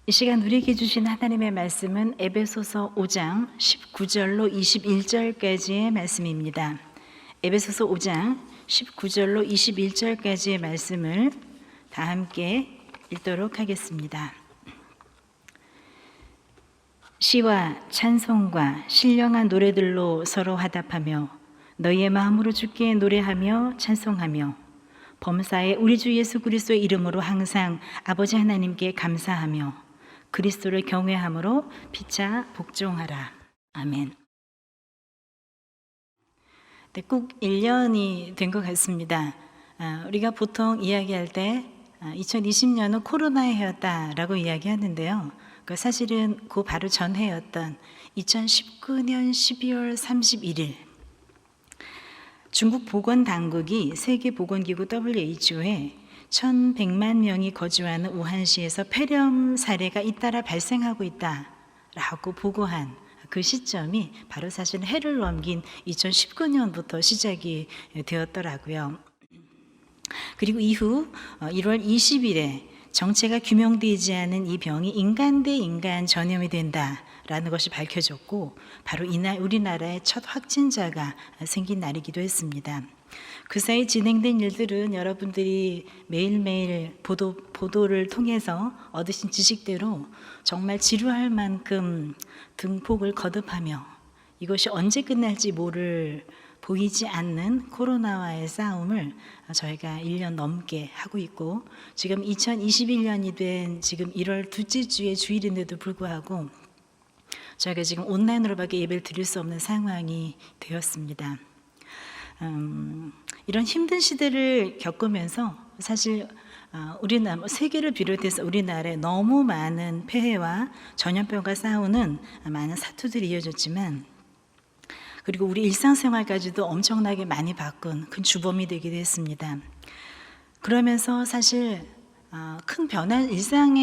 이 시간 우리에게 주신 하나님의 말씀은 에베소서 5장 19절로 21절까지의 말씀입니다. 에베소서 5장 19절로 21절까지의 말씀을 다 함께 읽도록 하겠습니다. 시와 찬송과 신령한 노래들로 서로 화답하며 너희의 마음으로 주께 노래하며 찬송하며 범사에 우리 주 예수 그리스도의 이름으로 항상 아버지 하나님께 감사하며 그리스도를 경외함으로 피차 복종하라. 아멘. 네, 꼭 1년이 된 것 같습니다. 우리가 보통 이야기할 때 2020년은 코로나의 해였다라고 이야기하는데요. 사실은 그 바로 전해였던 2019년 12월 31일 중국 보건당국이 세계보건기구 WHO에 1,100만 명이 거주하는 우한시에서 폐렴 사례가 잇따라 발생하고 있다라고 보고한 그 시점이 바로 사실 해를 넘긴 2019년부터 시작이 되었더라고요. 그리고 이후 1월 20일에 정체가 규명되지 않은 이 병이 인간 대 인간 전염이 된다라는 것이 밝혀졌고 바로 이날 우리나라의 첫 확진자가 생긴 날이기도 했습니다. 그 사이 진행된 일들은 여러분들이 매일매일 보도를 통해서 얻으신 지식대로 정말 지루할 만큼 등폭을 거듭하며 이것이 언제 끝날지 모를 보이지 않는 코로나와의 싸움을 저희가 1년 넘게 하고 있고 지금 2021년이 된 지금 1월 둘째 주의 주일인데도 불구하고 저희가 지금 온라인으로밖에 예배를 드릴 수 없는 상황이 되었습니다. 이런 힘든 시대를 겪으면서 사실 우리나라 세계를 비롯해서 우리나라에 너무 많은 폐해와 전염병과 싸우는 많은 사투들이 이어졌지만 그리고 우리 일상생활까지도 엄청나게 많이 바꾼 큰 주범이 되기도 했습니다. 그러면서 사실 큰 변화, 일상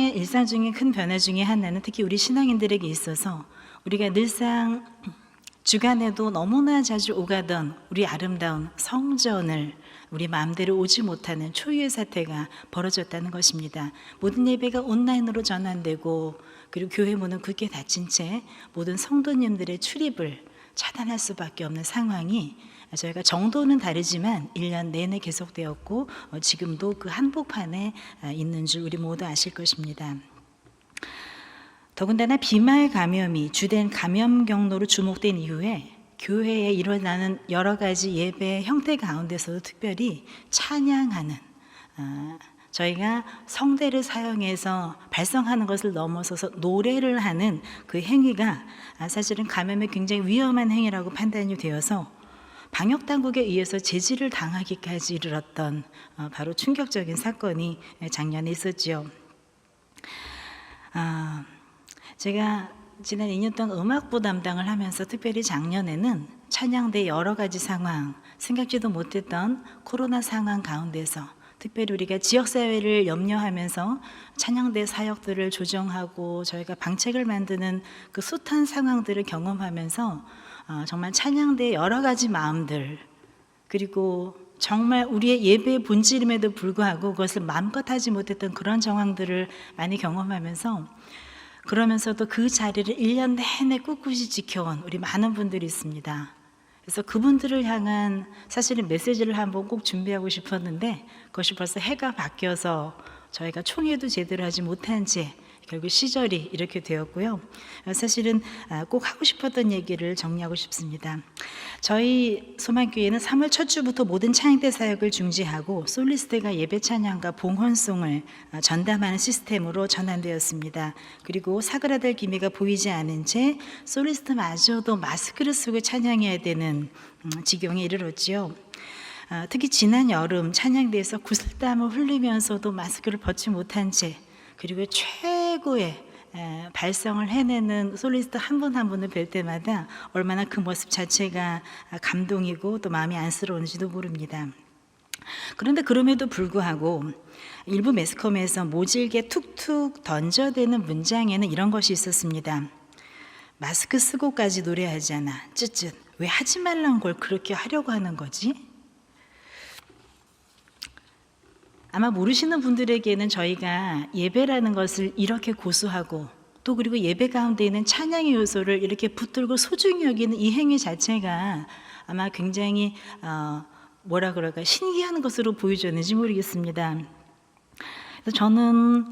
중에 큰 변화 중에 하나는 특히 우리 신앙인들에게 있어서 우리가 늘상 주간에도 너무나 자주 오가던 우리 아름다운 성전을 우리 마음대로 오지 못하는 초유의 사태가 벌어졌다는 것입니다. 모든 예배가 온라인으로 전환되고 그리고 교회 문은 굳게 닫힌 채 모든 성도님들의 출입을 차단할 수밖에 없는 상황이 저희가 정도는 다르지만 1년 내내 계속되었고 지금도 그 한복판에 있는 줄 우리 모두 아실 것입니다. 더군다나 비말 감염이 주된 감염 경로로 주목된 이후에 교회에 일어나는 여러 가지 예배 형태 가운데서도 특별히 찬양하는 저희가 성대를 사용해서 발성하는 것을 넘어서서 노래를 하는 그 행위가 사실은 감염에 굉장히 위험한 행위라고 판단이 되어서 방역당국에 의해서 제지를 당하기까지 이르렀던 바로 충격적인 사건이 작년에 있었지요. 제가 지난 2년 동안 음악부 담당을 하면서 특별히 작년에는 찬양대 여러 가지 상황, 생각지도 못했던 코로나 상황 가운데서 특별히 우리가 지역사회를 염려하면서 찬양대 사역들을 조정하고 저희가 방책을 만드는 그 숱한 상황들을 경험하면서 정말 찬양대의 여러 가지 마음들 그리고 정말 우리의 예배의 본질임에도 불구하고 그것을 마음껏 하지 못했던 그런 정황들을 많이 경험하면서 그러면서도 그 자리를 1년 내내 꿋꿋이 지켜온 우리 많은 분들이 있습니다. 그래서 그분들을 향한 사실은 메시지를 한번 꼭 준비하고 싶었는데 그것이 벌써 해가 바뀌어서 저희가 총회도 제대로 하지 못한 채 결국 시절이 이렇게 되었고요. 사실은 꼭 하고 싶었던 얘기를 정리하고 싶습니다. 저희 소망교회는 3월 첫 주부터 모든 찬양대 사역을 중지하고 솔리스트가 예배 찬양과 봉헌송을 전담하는 시스템으로 전환되었습니다. 그리고 사그라들 기미가 보이지 않은 채 솔리스트마저도 마스크를 쓰고 찬양해야 되는 지경에 이르렀지요. 특히 지난 여름 찬양대에서 구슬땀을 흘리면서도 마스크를 벗지 못한 채 그리고 최고의 발성을 해내는 솔리스트 한 분 한 분을 뵐 때마다 얼마나 그 모습 자체가 감동이고 또 마음이 안쓰러운지도 모릅니다. 그런데 그럼에도 불구하고 일부 매스컴에서 모질게 툭툭 던져대는 문장에는 이런 것이 있었습니다. 마스크 쓰고까지 노래하잖아. 쯧쯧. 왜 하지 말란 걸 그렇게 하려고 하는 거지? 아마 모르시는 분들에게는 저희가 예배라는 것을 이렇게 고수하고 또 그리고 예배 가운데 있는 찬양의 요소를 이렇게 붙들고 소중히 여기는 이 행위 자체가 아마 굉장히 뭐라 그럴까 신기한 것으로 보여졌는지 모르겠습니다. 그래서 저는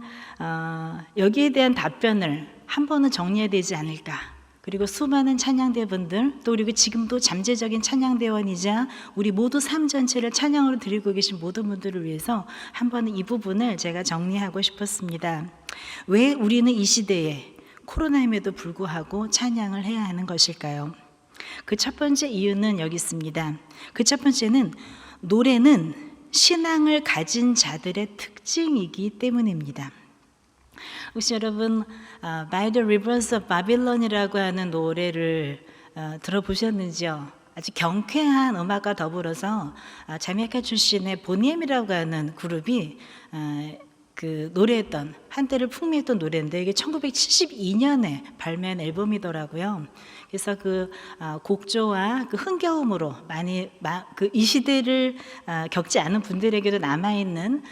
여기에 대한 답변을 한 번은 정리해야 되지 않을까. 그리고 수많은 찬양대분들 또 그리고 지금도 잠재적인 찬양대원이자 우리 모두 삶 전체를 찬양으로 드리고 계신 모든 분들을 위해서 한 번은 이 부분을 제가 정리하고 싶었습니다. 왜 우리는 이 시대에 코로나임에도 불구하고 찬양을 해야 하는 것일까요? 그 첫 번째 이유는 여기 있습니다. 그 첫 번째는 노래는 신앙을 가진 자들의 특징이기 때문입니다. 혹시 여러분 By the Rivers of Babylon이라고 하는 노래를 들어보셨는지요? 아주 경쾌한 음악과 더불어서 자메이카 출신의 보니엠이라고 하는 그룹이 그 노래했던 한때를 풍미했던 노래인데 이게 1972년에 발매한 앨범이더라고요. 그래서 그 곡조와 그 흥겨움으로 많이 그 이 시대를 겪지 않은 분들에게도 남아있는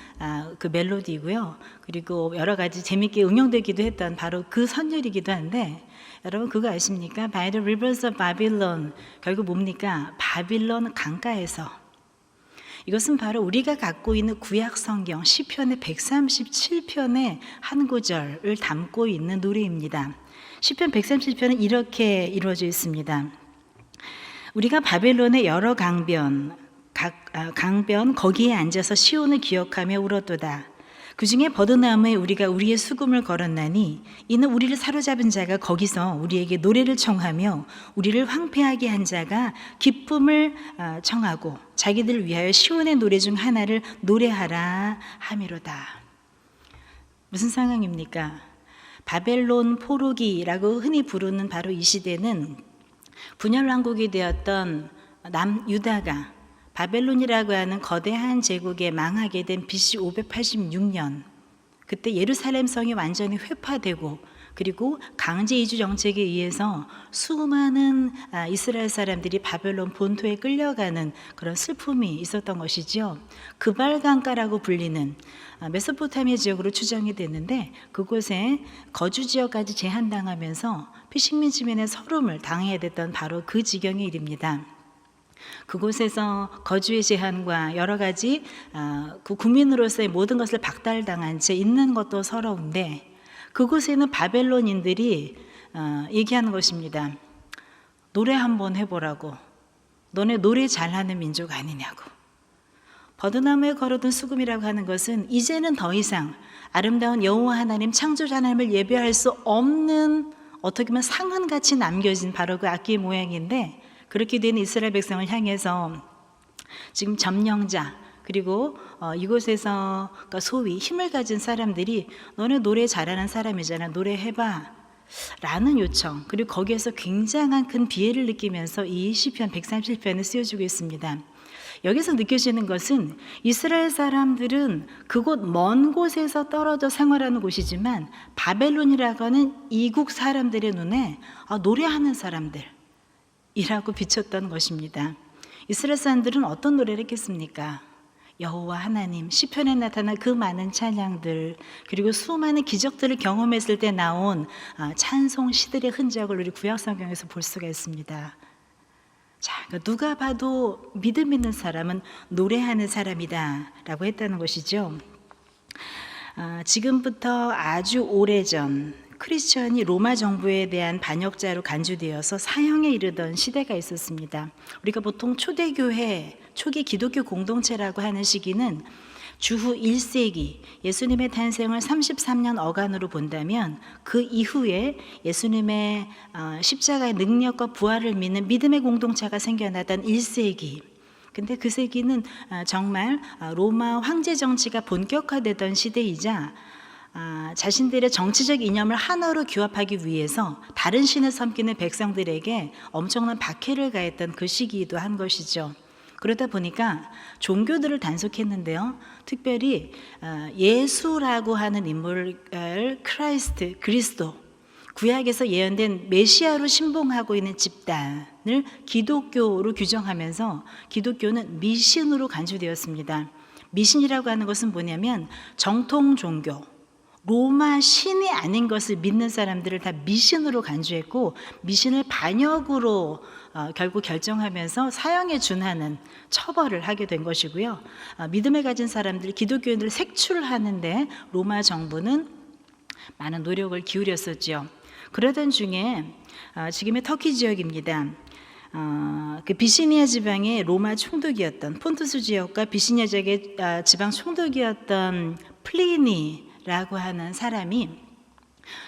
그 멜로디고요. 그리고 여러 가지 재밌게 응용되기도 했던 바로 그 선율이기도 한데 여러분 그거 아십니까? By the Rivers of Babylon 결국 뭡니까? 바빌론 강가에서 이것은 바로 우리가 갖고 있는 구약 성경 시편의 137편의 한 구절을 담고 있는 노래입니다. 시편 137편은 이렇게 이루어져 있습니다. 우리가 바벨론의 여러 강변 거기에 앉아서 시온을 기억하며 울었도다. 그 중에 버드나무에 우리가 우리의 수금을 걸었나니 이는 우리를 사로잡은 자가 거기서 우리에게 노래를 청하며 우리를 황폐하게 한 자가 기쁨을 청하고 자기들을 위하여 시온의 노래 중 하나를 노래하라 하미로다. 무슨 상황입니까? 바벨론 포로기라고 흔히 부르는 바로 이 시대는 분열 왕국이 되었던 남유다가 바벨론이라고 하는 거대한 제국에 망하게 된 BC 586년 그때 예루살렘 성이 완전히 회파되고 그리고 강제 이주 정책에 의해서 수많은 이스라엘 사람들이 바벨론 본토에 끌려가는 그런 슬픔이 있었던 것이죠. 그발강가라고 불리는 메소포타미아 지역으로 추정이 됐는데 그곳에 거주 지역까지 제한당하면서 피식민지민의 서름을 당해야 됐던 바로 그 지경의 일입니다. 그곳에서 거주의 제한과 여러 가지 그 국민으로서의 모든 것을 박탈당한 채 있는 것도 서러운데 그곳에는 바벨론인들이 얘기하는 것입니다. 노래 한번 해보라고. 너네 노래 잘하는 민족 아니냐고. 버드나무에 걸어둔 수금이라고 하는 것은 이제는 더 이상 아름다운 여호와 하나님 창조자 하나님을 예배할 수 없는 어떻게 보면 상흔같이 남겨진 바로 그 악기의 모양인데 그렇게 된 이스라엘 백성을 향해서 지금 점령자 그리고 이곳에서 소위 힘을 가진 사람들이 너네 노래 잘하는 사람이잖아 노래해봐 라는 요청 그리고 거기에서 굉장한 큰 비애를 느끼면서 이 시편 137편을 쓰여주고 있습니다. 여기서 느껴지는 것은 이스라엘 사람들은 그곳 먼 곳에서 떨어져 생활하는 곳이지만 바벨론이라고 하는 이국 사람들의 눈에 노래하는 사람들 이라고 비쳤던 것입니다. 이스라엘 사람들은 어떤 노래를 했겠습니까? 여호와 하나님, 시편에 나타난 그 많은 찬양들 그리고 수많은 기적들을 경험했을 때 나온 찬송 시들의 흔적을 우리 구약 성경에서 볼 수가 있습니다. 자, 누가 봐도 믿음 있는 사람은 노래하는 사람이다 라고 했다는 것이죠. 지금부터 아주 오래전 크리스천이 로마 정부에 대한 반역자로 간주되어서 사형에 이르던 시대가 있었습니다. 우리가 보통 초대교회, 초기 기독교 공동체라고 하는 시기는 주후 1세기 예수님의 탄생을 33년 어간으로 본다면 그 이후에 예수님의 십자가의 능력과 부활을 믿는 믿음의 공동체가 생겨나던 1세기 근데 그 세기는 정말 로마 황제 정치가 본격화되던 시대이자 자신들의 정치적 이념을 하나로 규합하기 위해서 다른 신을 섬기는 백성들에게 엄청난 박해를 가했던 그 시기이기도 한 것이죠. 그러다 보니까 종교들을 단속했는데요. 특별히 예수라고 하는 인물을 크라이스트, 그리스도, 구약에서 예언된 메시아로 신봉하고 있는 집단을 기독교로 규정하면서 기독교는 미신으로 간주되었습니다. 미신이라고 하는 것은 뭐냐면 정통 종교, 로마 신이 아닌 것을 믿는 사람들을 다 미신으로 간주했고 미신을 반역으로 결국 결정하면서 사형에 준하는 처벌을 하게 된 것이고요. 믿음을 가진 사람들, 기독교인들을 색출하는데 로마 정부는 많은 노력을 기울였었죠. 그러던 중에 지금의 터키 지역입니다. 그 비시니아 지방의 로마 총독이었던 폰투스 지역과 비시니아 지역의 지방 총독이었던 플리니라고 하는 사람이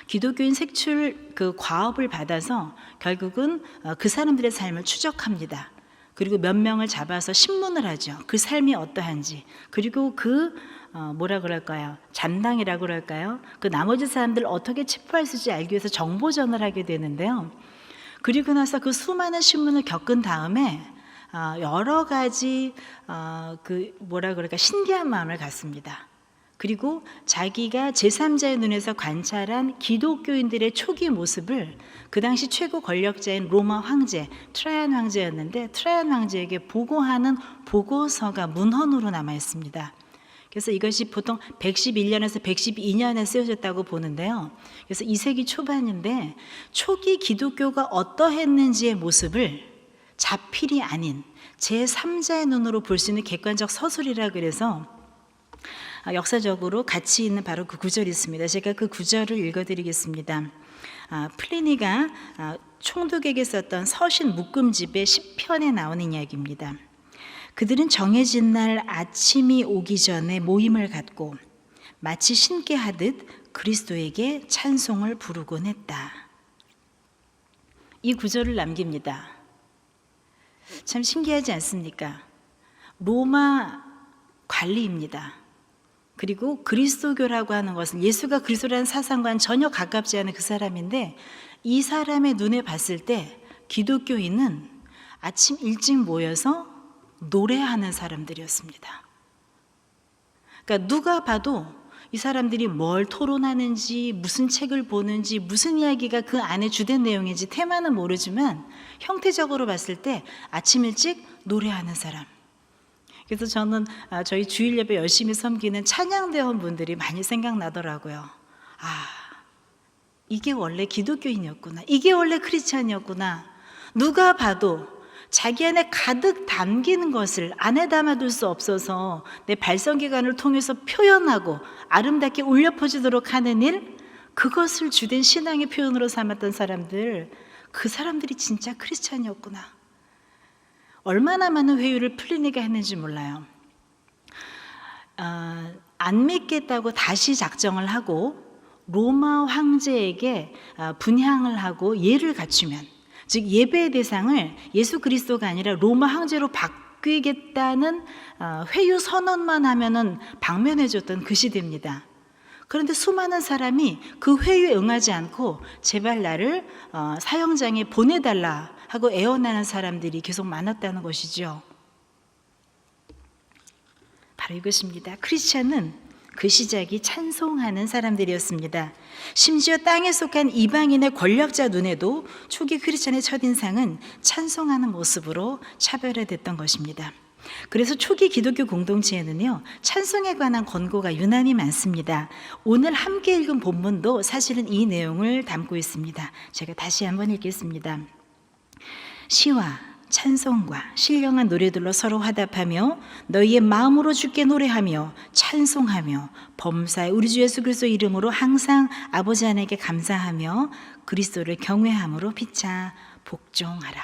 기독교인 색출 그 과업을 받아서 결국은 그 사람들의 삶을 추적합니다. 그리고 몇 명을 잡아서 신문을 하죠. 그 삶이 어떠한지. 그리고 그 뭐라 그럴까요? 잔당이라고 그럴까요? 그 나머지 사람들 어떻게 체포할 수 있을지 알기 위해서 정보전을 하게 되는데요. 그리고 나서 그 수많은 신문을 겪은 다음에 여러 가지 그 뭐라 그럴까 신기한 마음을 갖습니다. 그리고 자기가 제3자의 눈에서 관찰한 기독교인들의 초기 모습을 그 당시 최고 권력자인 로마 황제 트라이안 황제였는데 트라이안 황제에게 보고하는 보고서가 문헌으로 남아 있습니다. 그래서 이것이 보통 111년에서 112년에 쓰여졌다고 보는데요. 그래서 2세기 초반인데 초기 기독교가 어떠했는지의 모습을 자필이 아닌 제3자의 눈으로 볼 수 있는 객관적 서술이라 그래서 역사적으로 가치 있는 바로 그 구절이 있습니다. 제가 그 구절을 읽어드리겠습니다. 플리니가 총독에게 썼던 서신 묶음집의 10편에 나오는 이야기입니다. 그들은 정해진 날 아침이 오기 전에 모임을 갖고 마치 신께 하듯 그리스도에게 찬송을 부르곤 했다. 이 구절을 남깁니다. 참 신기하지 않습니까? 로마 관리입니다. 그리고 그리스도교라고 하는 것은 예수가 그리스도라는 사상과는 전혀 가깝지 않은 그 사람인데 이 사람의 눈에 봤을 때 기독교인은 아침 일찍 모여서 노래하는 사람들이었습니다. 그러니까 누가 봐도 이 사람들이 뭘 토론하는지 무슨 책을 보는지 무슨 이야기가 그 안에 주된 내용인지 테마는 모르지만 형태적으로 봤을 때 아침 일찍 노래하는 사람. 그래서 저는 저희 주일 예배 열심히 섬기는 찬양대원 분들이 많이 생각나더라고요. 이게 원래 기독교인이었구나. 이게 원래 크리스찬이었구나. 누가 봐도 자기 안에 가득 담기는 것을 안에 담아둘 수 없어서 내 발성기관을 통해서 표현하고 아름답게 울려 퍼지도록 하는 일, 그것을 주된 신앙의 표현으로 삼았던 사람들, 그 사람들이 진짜 크리스찬이었구나. 얼마나 많은 회유를 플리니가 했는지 몰라요. 안 믿겠다고 다시 작정을 하고 로마 황제에게 분향을 하고 예를 갖추면, 즉 예배의 대상을 예수 그리스도가 아니라 로마 황제로 바뀌겠다는 회유 선언만 하면은 방면해줬던 그 시대입니다. 그런데 수많은 사람이 그 회유에 응하지 않고 제발 나를 사형장에 보내달라 하고 애원하는 사람들이 계속 많았다는 것이죠. 바로 이것입니다. 크리스찬은 그 시작이 찬송하는 사람들이었습니다. 심지어 땅에 속한 이방인의 권력자 눈에도 초기 크리스찬의 첫인상은 찬송하는 모습으로 차별화됐던 것입니다. 그래서 초기 기독교 공동체에는요, 찬송에 관한 권고가 유난히 많습니다. 오늘 함께 읽은 본문도 사실은 이 내용을 담고 있습니다. 제가 다시 한번 읽겠습니다. 시와 찬송과 신령한 노래들로 서로 화답하며 너희의 마음으로 주께 노래하며 찬송하며 범사의 우리 주 예수 그리스도 이름으로 항상 아버지 하나님께 감사하며 그리스도를 경외함으로 피차 복종하라.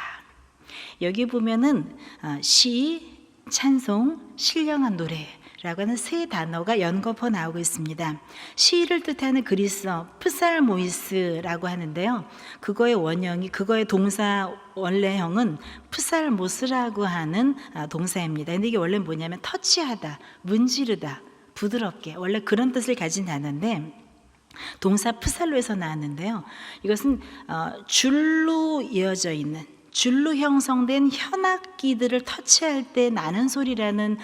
여기 보면은 시, 찬송, 신령한 노래라고 하는 세 단어가 연거푸어 나오고 있습니다. 시를 뜻하는 그리스어 프살모이스라고 하는데요. 그거의 원형이, 그거의 동사 원래형은 프살모스라고 하는 동사입니다. 근데 이게 원래 뭐냐면 터치하다, 문지르다, 부드럽게, 원래 그런 뜻을 가진 단어인데 동사 프살로에서 나왔는데요. 이것은 줄로 이어져 있는, 줄로 형성된 현악기들을 터치할 때 나는 소리라는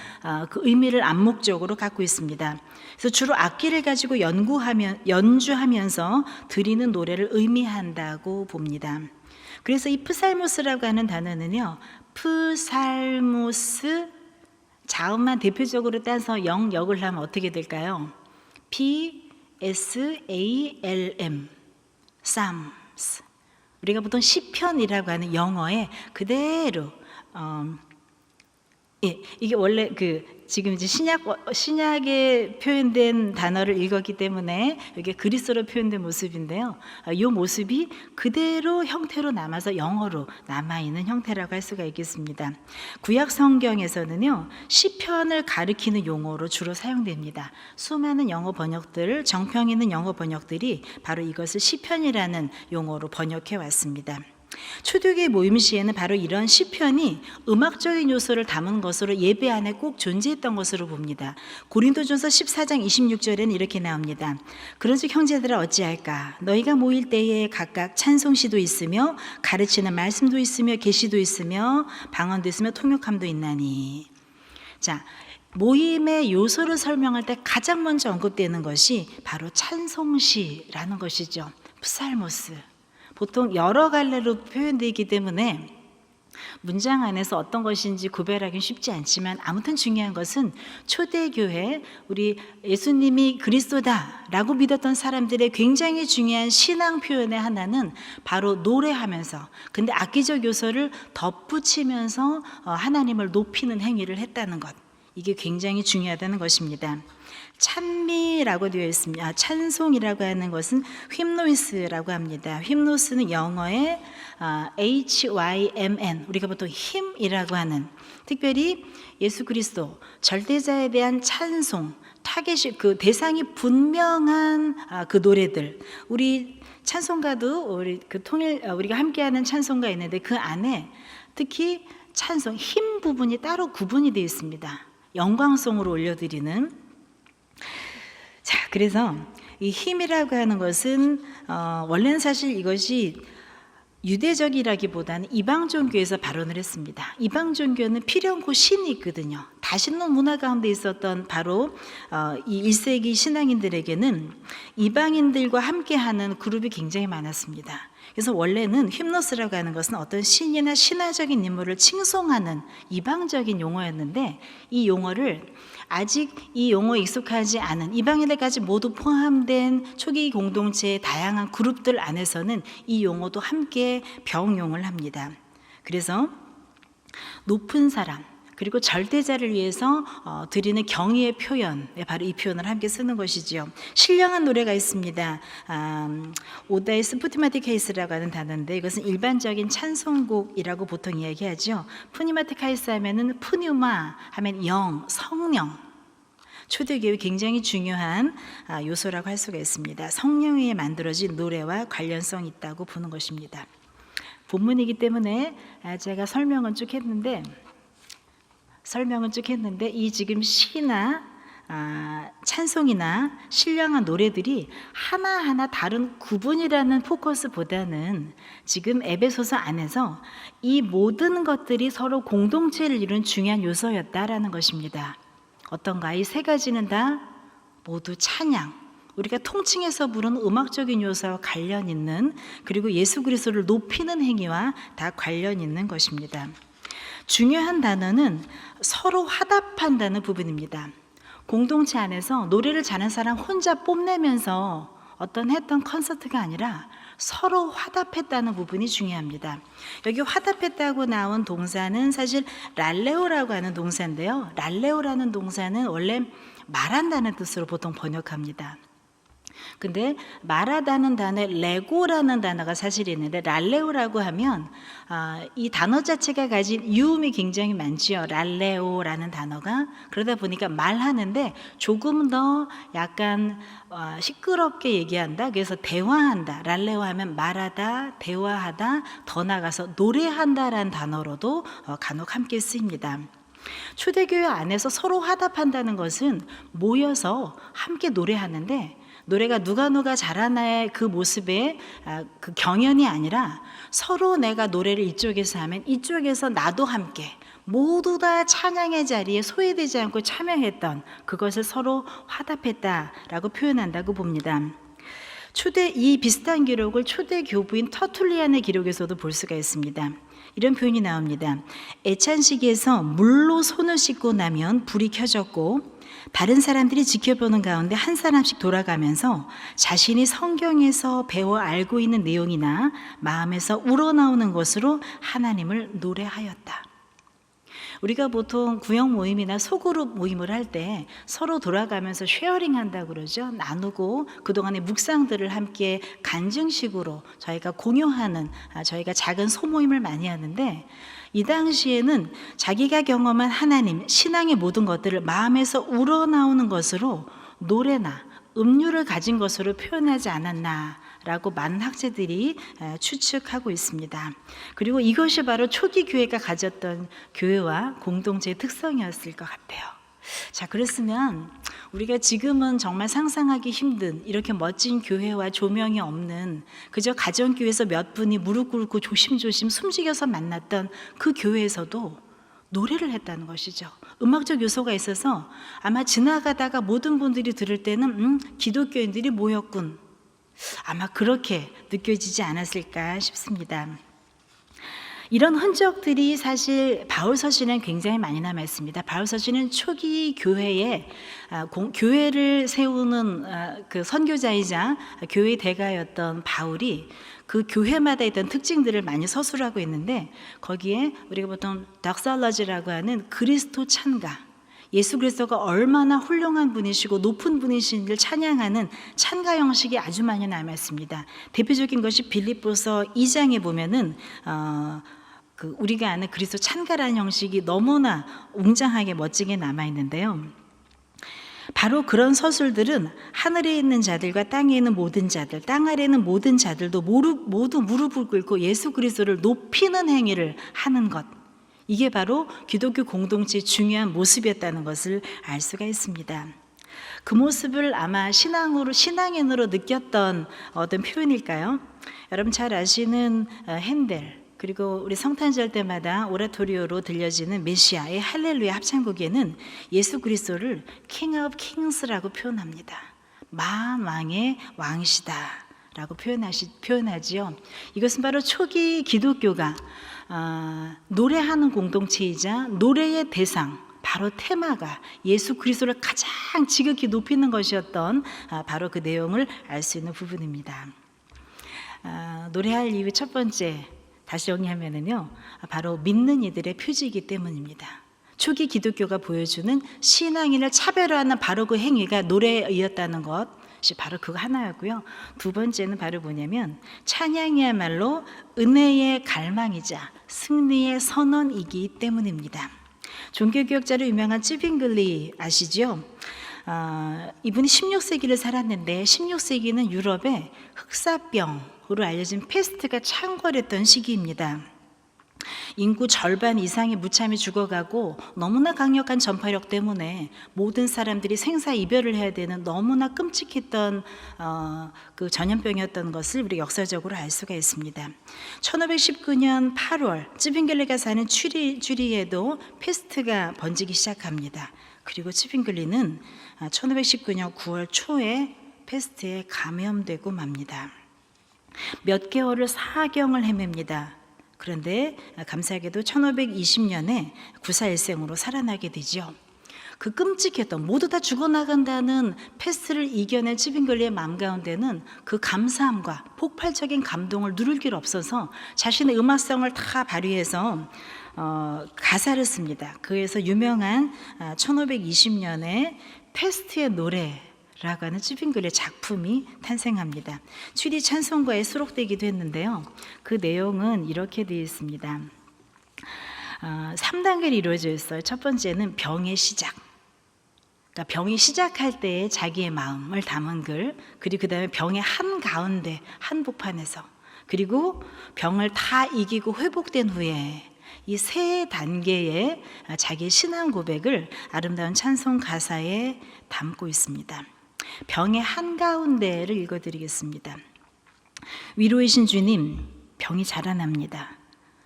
그 의미를 암묵적으로 갖고 있습니다. 그래서 주로 악기를 가지고 연주하면서 드리는 노래를 의미한다고 봅니다. 그래서 이 프살모스라고 하는 단어는요, 프살모스 자음만 대표적으로 따서 영역을 하면 어떻게 될까요? PSALM, Psalms. 우리가 보통 시편이라고 하는 영어에 그대로 이게 원래 지금 이제 신약에 표현된 단어를 읽었기 때문에 이게 그리스어로 표현된 모습인데요. 이 모습이 그대로 형태로 남아서 영어로 남아있는 형태라고 할 수가 있겠습니다. 구약 성경에서는요, 시편을 가리키는 용어로 주로 사용됩니다. 수많은 영어 번역들, 정평 있는 영어 번역들이 바로 이것을 시편이라는 용어로 번역해 왔습니다. 초대교회 모임 시에는 바로 이런 시편이 음악적인 요소를 담은 것으로 예배 안에 꼭 존재했던 것으로 봅니다. 고린도전서 14장 26절에는 이렇게 나옵니다. 그런즉 형제들아 어찌할까? 너희가 모일 때에 각각 찬송시도 있으며 가르치는 말씀도 있으며 계시도 있으며 방언도 있으며 통역함도 있나니. 자, 모임의 요소를 설명할 때 가장 먼저 언급되는 것이 바로 찬송시라는 것이죠. 프살모스. 보통 여러 갈래로 표현되기 때문에 문장 안에서 어떤 것인지 구별하기는 쉽지 않지만, 아무튼 중요한 것은 초대교회, 우리 예수님이 그리스도다라고 믿었던 사람들의 굉장히 중요한 신앙 표현의 하나는 바로 노래하면서, 근데 악기적 요소를 덧붙이면서 하나님을 높이는 행위를 했다는 것, 이게 굉장히 중요하다는 것입니다. 찬미라고 되어 있습니다. 찬송이라고 하는 것은 휄노이스라고 합니다. 휄노스는 영어의 HYMN, 우리가 보통 힘이라고 하는, 특별히 예수 그리스도 절대자에 대한 찬송, 타겟이 그 대상이 분명한 그 노래들. 우리 찬송가도 우리가 함께하는 찬송가 있는데 그 안에 특히 찬송 힘 부분이 따로 구분이 되어 있습니다. 영광송으로 올려드리는. 자, 그래서 이 힘이라고 하는 것은 원래는 사실 이것이 유대적이라기보다는 이방 종교에서 발원을 했습니다. 이방 종교는 필연고 신이 있거든요. 다신론 문화 가운데 있었던 바로 이 1세기 신앙인들에게는 이방인들과 함께하는 그룹이 굉장히 많았습니다. 그래서 원래는 휄노스라고 하는 것은 어떤 신이나 신화적인 인물을 칭송하는 이방적인 용어였는데, 이 용어를 아직 이 용어에 익숙하지 않은 이방인들까지 모두 포함된 초기 공동체의 다양한 그룹들 안에서는 이 용어도 함께 병용을 합니다. 그래서 높은 사람, 그리고 절대자를 위해서 드리는 경의의 표현, 바로 이 표현을 함께 쓰는 것이죠. 신령한 노래가 있습니다. 오다의 스푸티마티카이스라고 하는 단어인데, 이것은 일반적인 찬송곡이라고 보통 이야기하죠. 푸니마티카이스 하면은 푸뉴마 하면 영, 성령. 초대교회 굉장히 중요한 요소라고 할 수가 있습니다. 성령 위에 만들어진 노래와 관련성이 있다고 보는 것입니다. 본문이기 때문에 제가 설명은 쭉 했는데 이 지금 시나 찬송이나 신령한 노래들이 하나하나 다른 구분이라는 포커스보다는 지금 에베소서 안에서 이 모든 것들이 서로 공동체를 이룬 중요한 요소였다라는 것입니다. 어떤가? 이 세 가지는 다 모두 찬양, 우리가 통칭해서 부르는 음악적인 요소와 관련 있는, 그리고 예수 그리스도를 높이는 행위와 다 관련 있는 것입니다. 중요한 단어는 서로 화답한다는 부분입니다. 공동체 안에서 노래를 잘하는 사람 혼자 뽐내면서 했던 콘서트가 아니라 서로 화답했다는 부분이 중요합니다. 여기 화답했다고 나온 동사는 사실 랄레오라고 하는 동사인데요. 랄레오라는 동사는 원래 말한다는 뜻으로 보통 번역합니다. 근데 말하다는 단어에 레고라는 단어가 사실 있는데, 랄레오라고 하면 이 단어 자체가 가진 유음이 굉장히 많지요. 랄레오라는 단어가. 그러다 보니까 말하는데 조금 더 약간 시끄럽게 얘기한다. 그래서 대화한다. 랄레오 하면 말하다, 대화하다, 더 나가서 노래한다라는 단어로도 간혹 함께 쓰입니다. 초대교회 안에서 서로 화답한다는 것은 모여서 함께 노래하는데, 노래가 누가 잘하나의 그 모습의 그 경연이 아니라 서로 내가 노래를 이쪽에서 하면 이쪽에서 나도 함께 모두 다 찬양의 자리에 소외되지 않고 참여했던 그것을 서로 화답했다라고 표현한다고 봅니다. 이 비슷한 기록을 초대 교부인 터툴리안의 기록에서도 볼 수가 있습니다. 이런 표현이 나옵니다. 애찬식에서 물로 손을 씻고 나면 불이 켜졌고 다른 사람들이 지켜보는 가운데 한 사람씩 돌아가면서 자신이 성경에서 배워 알고 있는 내용이나 마음에서 우러나오는 것으로 하나님을 노래하였다. 우리가 보통 구역 모임이나 소그룹 모임을 할 때 서로 돌아가면서 쉐어링한다고 그러죠. 나누고 그동안의 묵상들을 함께 간증식으로 저희가 공유하는 저희가 작은 소모임을 많이 하는데, 이 당시에는 자기가 경험한 하나님, 신앙의 모든 것들을 마음에서 우러나오는 것으로 노래나 음료를 가진 것으로 표현하지 않았나 라고 많은 학자들이 추측하고 있습니다. 그리고 이것이 바로 초기 교회가 가졌던 교회와 공동체의 특성이었을 것 같아요. 자, 그랬으면 우리가 지금은 정말 상상하기 힘든 이렇게 멋진 교회와 조명이 없는 그저 가정교회에서 몇 분이 무릎 꿇고 조심조심 숨죽여서 만났던 그 교회에서도 노래를 했다는 것이죠. 음악적 요소가 있어서 아마 지나가다가 모든 분들이 들을 때는 기독교인들이 모였군, 아마 그렇게 느껴지지 않았을까 싶습니다. 이런 흔적들이 사실 바울서신은 굉장히 많이 남아있습니다. 바울서신은 초기 교회에 교회를 세우는 그 선교자이자 교회의 대가였던 바울이 그 교회마다 있던 특징들을 많이 서술하고 있는데, 거기에 우리가 보통 덕살러지라고 하는 그리스도 찬가, 예수 그리스도가 얼마나 훌륭한 분이시고 높은 분이신지를 찬양하는 찬가 형식이 아주 많이 남았습니다. 대표적인 것이 빌립보서 2장에 보면은 우리가 아는 그리스도 찬가라는 형식이 너무나 웅장하게 멋지게 남아 있는데요. 바로 그런 서술들은 하늘에 있는 자들과 땅에 있는 모든 자들, 땅 아래에 있는 모든 자들도 모두 무릎을 꿇고 예수 그리스도를 높이는 행위를 하는 것, 이게 바로 기독교 공동체의 중요한 모습이었다는 것을 알 수가 있습니다. 그 모습을 아마 신앙인으로 느꼈던 어떤 표현일까요? 여러분 잘 아시는 핸델, 그리고 우리 성탄절 때마다 오라토리오로 들려지는 메시아의 할렐루야 합창곡에는 예수 그리스도를 King of Kings라고 표현합니다. 만왕의 왕이시다 라고 표현하지요. 이것은 바로 초기 기독교가 노래하는 공동체이자 노래의 대상, 바로 테마가 예수 그리스도를 가장 지극히 높이는 것이었던 바로 그 내용을 알 수 있는 부분입니다. 노래할 이유 첫 번째, 다시 정리하면은요, 바로 믿는 이들의 표지이기 때문입니다. 초기 기독교가 보여주는 신앙인을 차별화하는 바로 그 행위가 노래에 의했다는 것이 바로 그거 하나였고요. 두 번째는 바로 뭐냐면 찬양이야말로 은혜의 갈망이자 승리의 선언이기 때문입니다. 종교개혁자로 유명한 찌빙글리 아시죠? 이분이 16세기를 살았는데 16세기는 유럽에 흑사병으로 알려진 페스트가 창궐했던 시기입니다. 인구 절반 이상이 무참히 죽어가고 너무나 강력한 전파력 때문에 모든 사람들이 생사이별을 해야 되는 너무나 끔찍했던 그 전염병이었던 것을 우리 역사적으로 알 수가 있습니다. 1519년 8월 찌빙글리가 사는 추리에도 페스트가 번지기 시작합니다. 그리고 찌빙글리는 1519년 9월 초에 페스트에 감염되고 맙니다. 몇 개월을 사경을 헤맵니다. 그런데 감사하게도 1520년에 구사일생으로 살아나게 되죠. 그 끔찍했던, 모두 다 죽어나간다는 패스트를 이겨낸 찌빙글리의 마음 가운데는 그 감사함과 폭발적인 감동을 누를 길 없어서 자신의 음악성을 다 발휘해서 가사를 씁니다. 그래서 유명한 1520년에 패스트의 노래라고 하는 찌빙글리의 작품이 탄생합니다. 취리 찬송가에 수록되기도 했는데요. 그 내용은 이렇게 되어 있습니다. 3단계로 이루어져 있어요. 첫 번째는 병의 시작. 그러니까 병이 시작할 때의 자기의 마음을 담은 글, 그리고 그 다음에 병의 한가운데 한복판에서, 그리고 병을 다 이기고 회복된 후에 이 세 단계의 자기의 신앙 고백을 아름다운 찬송 가사에 담고 있습니다. 병의 한가운데를 읽어드리겠습니다. 위로이신 주님, 병이 자라납니다.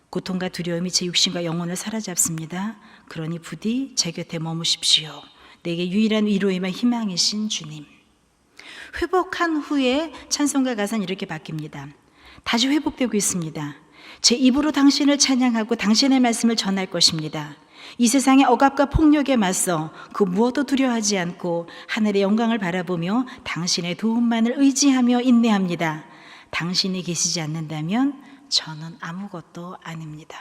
고통과 두려움이 제 육신과 영혼을 사로잡습니다. 그러니 부디 제 곁에 머무십시오. 내게 유일한 위로이며 희망이신 주님. 회복한 후에 찬송가 가사는 이렇게 바뀝니다. 다시 회복되고 있습니다. 제 입으로 당신을 찬양하고 당신의 말씀을 전할 것입니다. 이 세상의 억압과 폭력에 맞서 그 무엇도 두려워하지 않고 하늘의 영광을 바라보며 당신의 도움만을 의지하며 인내합니다. 당신이 계시지 않는다면 저는 아무것도 아닙니다.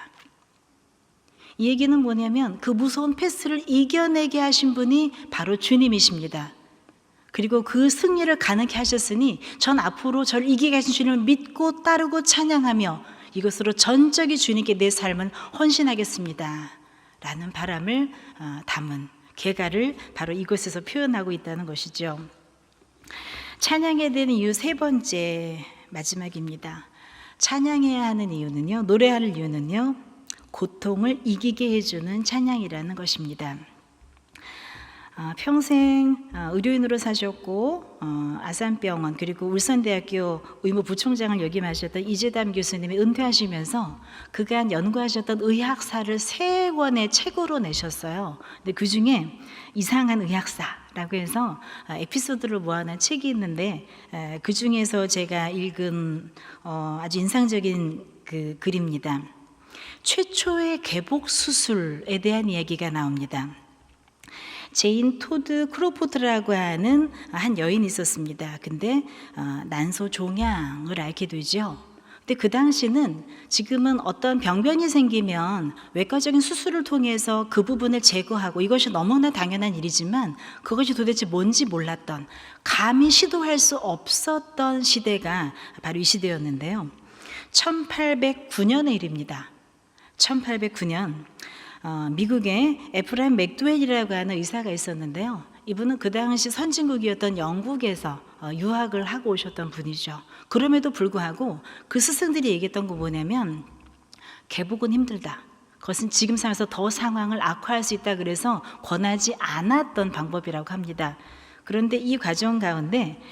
이 얘기는 뭐냐면 그 무서운 패스를 이겨내게 하신 분이 바로 주님이십니다. 그리고 그 승리를 가능케 하셨으니 전 앞으로 저를 이기게 하신 주님을 믿고 따르고 찬양하며 이것으로 전적이 주님께 내 삶을 헌신하겠습니다 라는 바람을 담은 개가를 바로 이곳에서 표현하고 있다는 것이죠. 찬양해야 되는 이유 세 번째, 마지막입니다. 찬양해야 하는 이유는요, 노래할 이유는요, 고통을 이기게 해주는 찬양이라는 것입니다. 평생 의료인으로 사셨고 아산병원 그리고 울산대학교 의무부총장을 역임하셨던 이재담 교수님이 은퇴하시면서 그간 연구하셨던 의학사를 3권의 책으로 내셨어요. 근데 그 중에 이상한 의학사라고 해서 에피소드를 모아놓은 책이 있는데 그 중에서 제가 읽은 아주 인상적인 그 글입니다. 최초의 개복 수술에 대한 이야기가 나옵니다. 제인 토드 크로포드라고 하는 한 여인이 있었습니다. 근데 난소 종양을 앓게 되죠. 근데 그 당시는 지금은 어떤 병변이 생기면 외과적인 수술을 통해서 그 부분을 제거하고 이것이 너무나 당연한 일이지만 그것이 도대체 뭔지 몰랐던, 감히 시도할 수 없었던 시대가 바로 이 시대였는데요. 1809년의 일입니다. 1809년 미국에 에프라임 맥도웰이라고 하는 의사가 있었는데요. 이분은 그 당시 선진국이었던 영국에서 유학을 하고 오셨던 분이죠. 그럼에도 불구하고 그 스승들이 얘기했던 거 뭐냐면 개복은 힘들다. 그것은 지금 상황에서 더 상황을 악화할 수 있다 그래서 권하지 않았던 방법이라고 합니다. 그런데 이 과정 가운데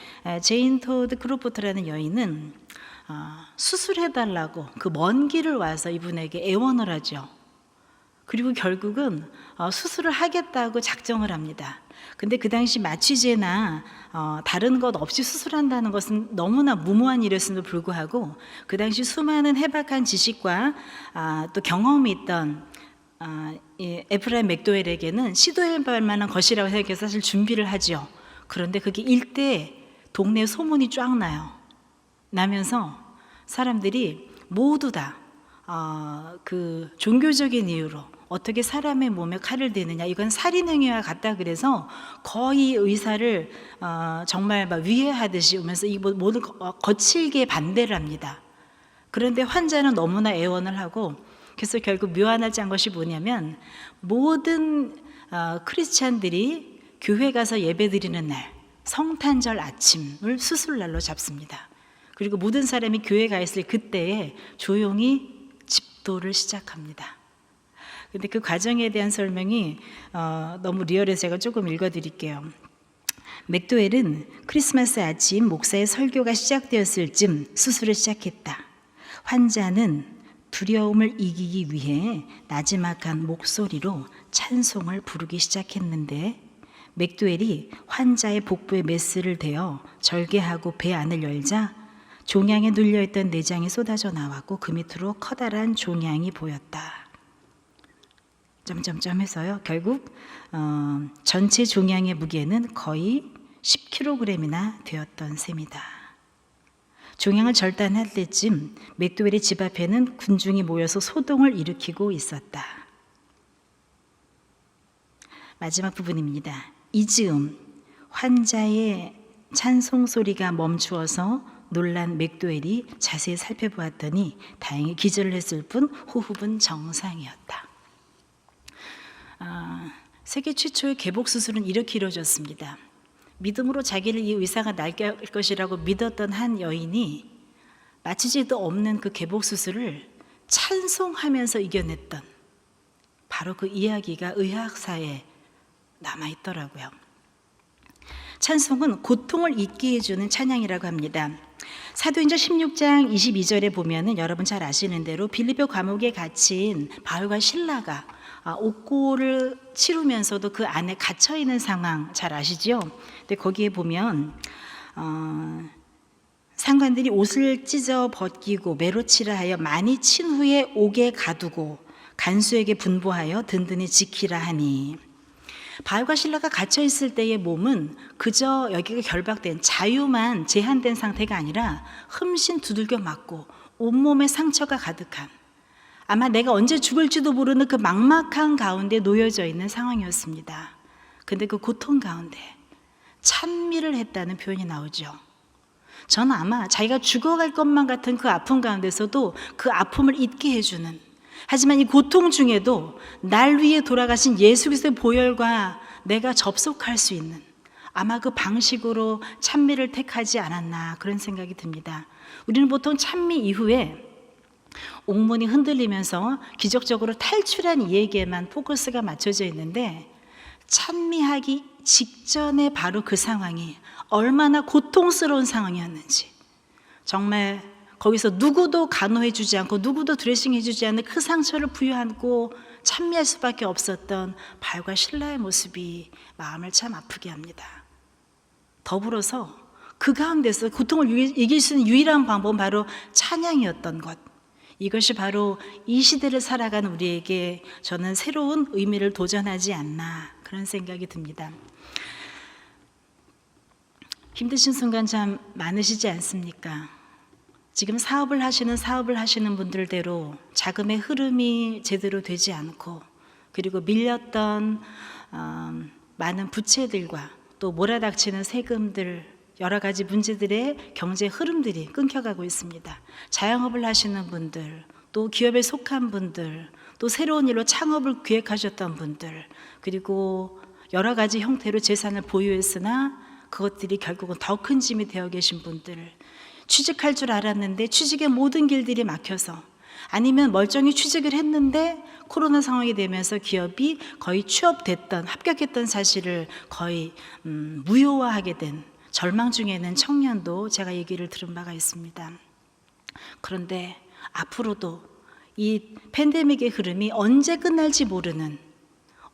제인 토드 크로포트라는 여인은 수술해달라고 그 먼 길을 와서 이분에게 애원을 하죠. 그리고 결국은 수술을 하겠다고 작정을 합니다. 근데 그 당시 마취제나 다른 것 없이 수술한다는 것은 너무나 무모한 일이었음에도 불구하고 그 당시 수많은 해박한 지식과 또 경험이 있던 에프라임 맥도웰에게는 시도해볼 만한 것이라고 생각해서 사실 준비를 하죠. 그런데 그게 일대 동네 소문이 쫙 나면서 사람들이 모두 다 그 종교적인 이유로 어떻게 사람의 몸에 칼을 대느냐, 이건 살인행위와 같다 그래서 거의 의사를 정말 막 위해하듯이 오면서 이 모든 거칠게 반대를 합니다. 그런데 환자는 너무나 애원을 하고 그래서 결국 묘안하지 않은 것이 뭐냐면 모든 크리스찬들이 교회 가서 예배 드리는 날 성탄절 아침을 수술날로 잡습니다. 그리고 모든 사람이 교회 가 있을 그때에 조용히 집도를 시작합니다. 근데 그 과정에 대한 설명이 너무 리얼해서 제가 조금 읽어드릴게요. 맥도웰은 크리스마스 아침 목사의 설교가 시작되었을 즈음 수술을 시작했다. 환자는 두려움을 이기기 위해 나지막한 목소리로 찬송을 부르기 시작했는데 맥도웰이 환자의 복부에 메스를 대어 절개하고 배 안을 열자 종양에 눌려있던 내장이 쏟아져 나왔고 그 밑으로 커다란 종양이 보였다. 점점점 해서요. 결국 전체 종양의 무게는 거의 10kg이나 되었던 셈이다. 종양을 절단할 때쯤 맥도웰의 집 앞에는 군중이 모여서 소동을 일으키고 있었다. 마지막 부분입니다. 이 즈음 환자의 찬송 소리가 멈추어서 놀란 맥도웰이 자세히 살펴보았더니 다행히 기절을 했을 뿐 호흡은 정상이었다. 세계 최초의 개복 수술은 이렇게 이루어졌습니다. 믿음으로 자기를 이 의사가 날 것이라고 믿었던 한 여인이 마취제도 없는 그 개복 수술을 찬송하면서 이겨냈던 바로 그 이야기가 의학사에 남아있더라고요. 찬송은 고통을 잊게 해주는 찬양이라고 합니다. 사도행전 16장 22절에 보면은 여러분 잘 아시는 대로 빌립보 감옥에 갇힌 바울과 실라가 옥고를 치르면서도 그 안에 갇혀 있는 상황 잘 아시죠? 근데 거기에 보면 상관들이 옷을 찢어 벗기고 매로치라 하여 많이 친 후에 옥에 가두고 간수에게 분부하여 든든히 지키라 하니, 바울과 실라가 갇혀 있을 때의 몸은 그저 여기가 결박된 자유만 제한된 상태가 아니라 흠씬 두들겨 맞고 온몸에 상처가 가득한, 아마 내가 언제 죽을지도 모르는 그 막막한 가운데 놓여져 있는 상황이었습니다. 근데 그 고통 가운데 찬미를 했다는 표현이 나오죠. 저는 아마 자기가 죽어갈 것만 같은 그 아픔 가운데서도 그 아픔을 잊게 해주는, 하지만 이 고통 중에도 날 위해 돌아가신 예수 그리스도의 보혈과 내가 접속할 수 있는, 아마 그 방식으로 찬미를 택하지 않았나 그런 생각이 듭니다. 우리는 보통 찬미 이후에 옥문이 흔들리면서 기적적으로 탈출한 이에게만 포커스가 맞춰져 있는데, 찬미하기 직전에 바로 그 상황이 얼마나 고통스러운 상황이었는지, 정말 거기서 누구도 간호해주지 않고 누구도 드레싱해주지 않는 그 상처를 부여안고 찬미할 수밖에 없었던 바울과 실라의 모습이 마음을 참 아프게 합니다. 더불어서 그 가운데서 고통을 이길 수 있는 유일한 방법은 바로 찬양이었던 것, 이것이 바로 이 시대를 살아가는 우리에게 저는 새로운 의미를 도전하지 않나 그런 생각이 듭니다. 힘드신 순간 참 많으시지 않습니까? 지금 사업을 하시는 분들대로 자금의 흐름이 제대로 되지 않고, 그리고 밀렸던 많은 부채들과 또 몰아닥치는 세금들, 여러 가지 문제들의 경제 흐름들이 끊겨가고 있습니다. 자영업을 하시는 분들, 또 기업에 속한 분들, 또 새로운 일로 창업을 기획하셨던 분들, 그리고 여러 가지 형태로 재산을 보유했으나 그것들이 결국은 더 큰 짐이 되어 계신 분들, 취직할 줄 알았는데 취직의 모든 길들이 막혀서, 아니면 멀쩡히 취직을 했는데 코로나 상황이 되면서 기업이 거의 취업됐던, 합격했던 사실을 거의 무효화하게 된 절망 중에 있는 청년도 제가 얘기를 들은 바가 있습니다. 그런데 앞으로도 이 팬데믹의 흐름이 언제 끝날지 모르는,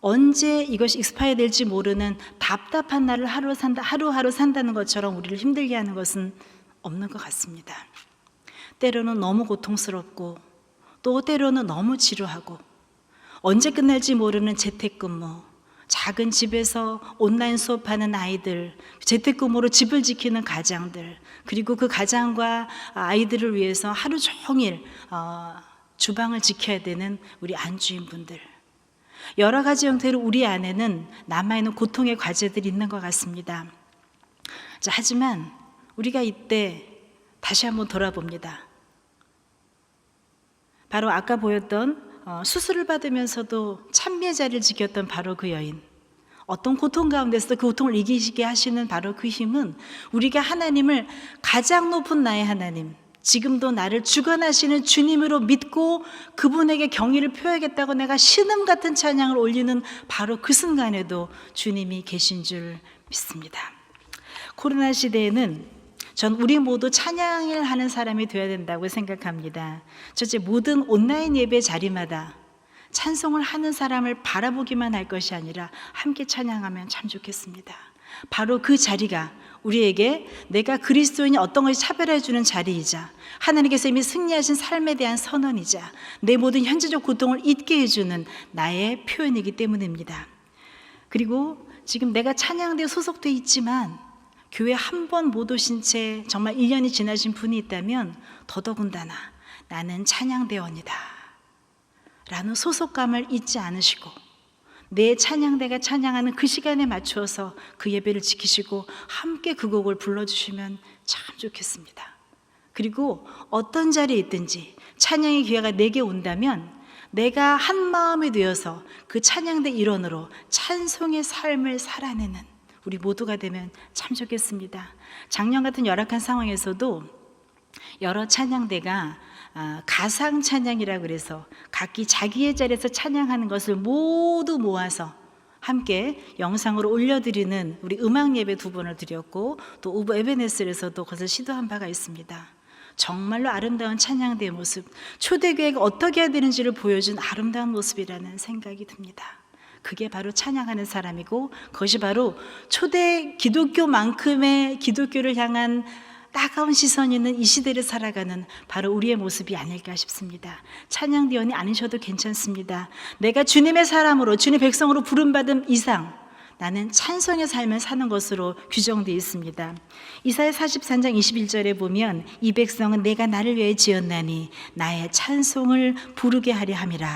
언제 이것이 익스파이어 될지 모르는 답답한 날을 하루하루 산다는 것처럼 우리를 힘들게 하는 것은 없는 것 같습니다. 때로는 너무 고통스럽고 또 때로는 너무 지루하고, 언제 끝날지 모르는 재택근무, 작은 집에서 온라인 수업하는 아이들, 재택근무로 집을 지키는 가장들, 그리고 그 가장과 아이들을 위해서 하루 종일 주방을 지켜야 되는 우리 안주인분들, 여러 가지 형태로 우리 안에는 남아있는 고통의 과제들이 있는 것 같습니다. 자, 하지만 우리가 이때 다시 한번 돌아봅니다. 바로 아까 보였던 수술을 받으면서도 찬미의 자리를 지켰던 바로 그 여인, 어떤 고통 가운데서도 그 고통을 이기시게 하시는 바로 그 힘은, 우리가 하나님을 가장 높은 나의 하나님, 지금도 나를 주관하시는 주님으로 믿고 그분에게 경의를 표하겠다고 내가 신음 같은 찬양을 올리는 바로 그 순간에도 주님이 계신 줄 믿습니다. 코로나 시대에는 전 우리 모두 찬양을 하는 사람이 되어야 된다고 생각합니다. 첫째, 모든 온라인 예배 자리마다 찬송을 하는 사람을 바라보기만 할 것이 아니라 함께 찬양하면 참 좋겠습니다. 바로 그 자리가 우리에게 내가 그리스도인이 어떤 것이 차별해 주는 자리이자, 하나님께서 이미 승리하신 삶에 대한 선언이자, 내 모든 현재적 고통을 잊게 해주는 나의 표현이기 때문입니다. 그리고 지금 내가 찬양대에 소속돼 있지만 교회 한 번 못 오신 채 정말 1년이 지나신 분이 있다면, 더더군다나 나는 찬양대원이다 라는 소속감을 잊지 않으시고, 내 찬양대가 찬양하는 그 시간에 맞추어서 그 예배를 지키시고 함께 그 곡을 불러주시면 참 좋겠습니다. 그리고 어떤 자리에 있든지 찬양의 기회가 내게 온다면 내가 한 마음이 되어서 그 찬양대 일원으로 찬송의 삶을 살아내는 우리 모두가 되면 참 좋겠습니다. 작년 같은 열악한 상황에서도 여러 찬양대가 가상 찬양이라고 그래서 각기 자기의 자리에서 찬양하는 것을 모두 모아서 함께 영상으로 올려드리는 우리 음악 예배 2번을 드렸고, 또 오브 에베네스에서도 그것을 시도한 바가 있습니다. 정말로 아름다운 찬양대의 모습, 초대교회가 어떻게 해야 되는지를 보여준 아름다운 모습이라는 생각이 듭니다. 그게 바로 찬양하는 사람이고, 그것이 바로 초대 기독교만큼의 기독교를 향한 따가운 시선이 있는 이 시대를 살아가는 바로 우리의 모습이 아닐까 싶습니다. 찬양대원이 아니셔도 괜찮습니다. 내가 주님의 사람으로, 주님의 백성으로 부름받은 이상 나는 찬송의 삶을 사는 것으로 규정되어 있습니다. 이사야 43장 21절에 보면 이 백성은 내가 나를 위해 지었나니 나의 찬송을 부르게 하려 함이라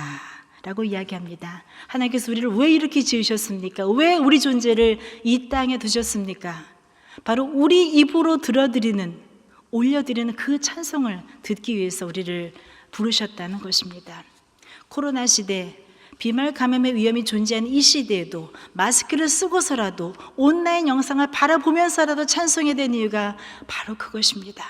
라고 이야기합니다. 하나님께서 우리를 왜 이렇게 지으셨습니까? 왜 우리 존재를 이 땅에 두셨습니까? 바로 우리 입으로 올려드리는 그 찬송을 듣기 위해서 우리를 부르셨다는 것입니다. 코로나 시대, 비말 감염의 위험이 존재하는 이 시대에도 마스크를 쓰고서라도 온라인 영상을 바라보면서라도 찬송해야 되는 이유가 바로 그것입니다.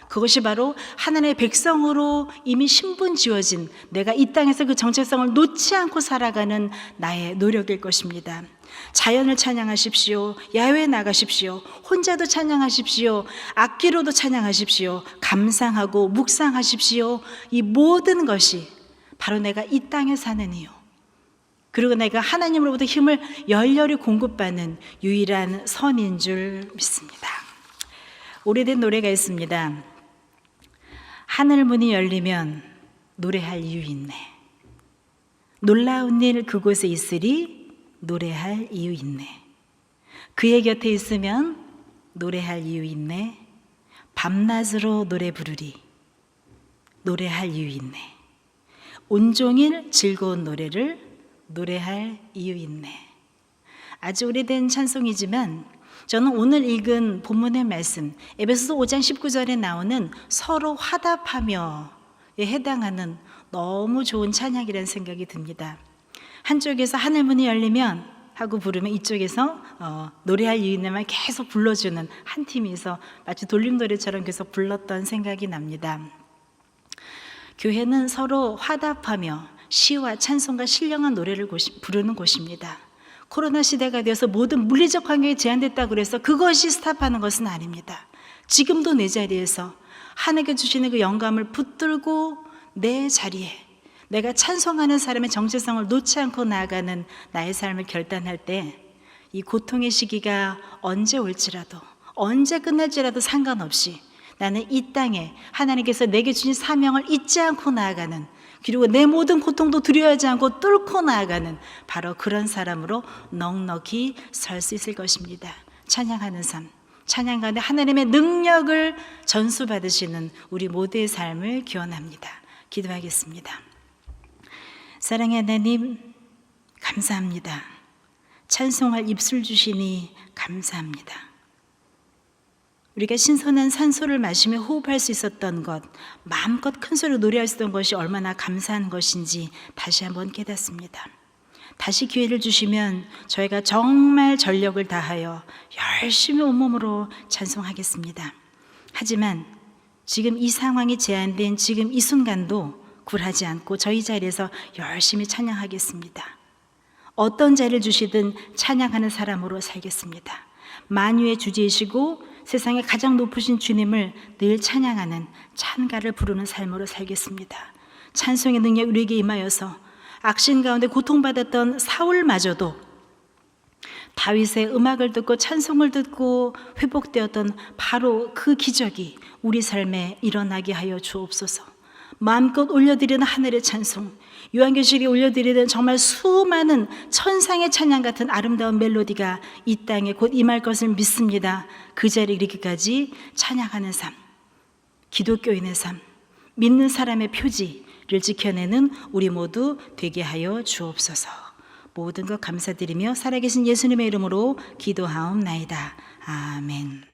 그것이 바로 하나님의 백성으로 이미 신분 지어진 내가 이 땅에서 그 정체성을 놓지 않고 살아가는 나의 노력일 것입니다. 자연을 찬양하십시오. 야외에 나가십시오. 혼자도 찬양하십시오. 악기로도 찬양하십시오. 감상하고 묵상하십시오. 이 모든 것이 바로 내가 이 땅에 사는 이유, 그리고 내가 하나님으로부터 힘을 열렬히 공급받는 유일한 선인 줄 믿습니다. 오래된 노래가 있습니다. 하늘 문이 열리면 노래할 이유 있네. 놀라운 일 그곳에 있으리 노래할 이유 있네. 그의 곁에 있으면 노래할 이유 있네. 밤낮으로 노래 부르리 노래할 이유 있네. 온종일 즐거운 노래를 노래할 이유 있네. 아주 오래된 찬송이지만 저는 오늘 읽은 본문의 말씀 에베소서 5장 19절에 나오는 서로 화답하며에 해당하는 너무 좋은 찬양이라는 생각이 듭니다. 한쪽에서 하늘문이 열리면 하고 부르면 이쪽에서 노래할 이유 있네만 계속 불러주는 한 팀이서 마치 돌림노래처럼 계속 불렀던 생각이 납니다. 교회는 서로 화답하며 시와 찬송과 신령한 노래를 부르는 곳입니다. 코로나 시대가 되어서 모든 물리적 환경이 제한됐다고 해서 그것이 스탑하는 것은 아닙니다. 지금도 내 자리에서 하나님께 주시는 그 영감을 붙들고 내 자리에 내가 찬송하는 사람의 정체성을 놓지 않고 나아가는 나의 삶을 결단할 때 이 고통의 시기가 언제 올지라도 언제 끝날지라도 상관없이 나는 이 땅에 하나님께서 내게 주신 사명을 잊지 않고 나아가는, 그리고 내 모든 고통도 두려워하지 않고 뚫고 나아가는 바로 그런 사람으로 넉넉히 설 수 있을 것입니다. 찬양하는 삶, 찬양 가운데 하나님의 능력을 전수받으시는 우리 모두의 삶을 기원합니다. 기도하겠습니다. 사랑의 하나님, 감사합니다. 찬송할 입술 주시니 감사합니다. 우리가 신선한 산소를 마시며 호흡할 수 있었던 것, 마음껏 큰 소리로 노래할 수 있었던 것이 얼마나 감사한 것인지 다시 한번 깨닫습니다. 다시 기회를 주시면 저희가 정말 전력을 다하여 열심히 온몸으로 찬송하겠습니다. 하지만 지금 이 상황이 제한된 지금 이 순간도 굴하지 않고 저희 자리에서 열심히 찬양하겠습니다. 어떤 자리를 주시든 찬양하는 사람으로 살겠습니다. 만유의 주제이시고 세상에 가장 높으신 주님을 늘 찬양하는 찬가를 부르는 삶으로 살겠습니다. 찬송의 능력 우리에게 임하여서 악신 가운데 고통받았던 사울마저도 다윗의 음악을 듣고 찬송을 듣고 회복되었던 바로 그 기적이 우리 삶에 일어나게 하여 주옵소서. 마음껏 올려드리는 하늘의 찬송, 요한계시록에 올려드리는 정말 수많은 천상의 찬양 같은 아름다운 멜로디가 이 땅에 곧 임할 것을 믿습니다. 그 자리에 이르기까지 찬양하는 삶, 기독교인의 삶, 믿는 사람의 표지를 지켜내는 우리 모두 되게 하여 주옵소서. 모든 것 감사드리며 살아계신 예수님의 이름으로 기도하옵나이다. 아멘.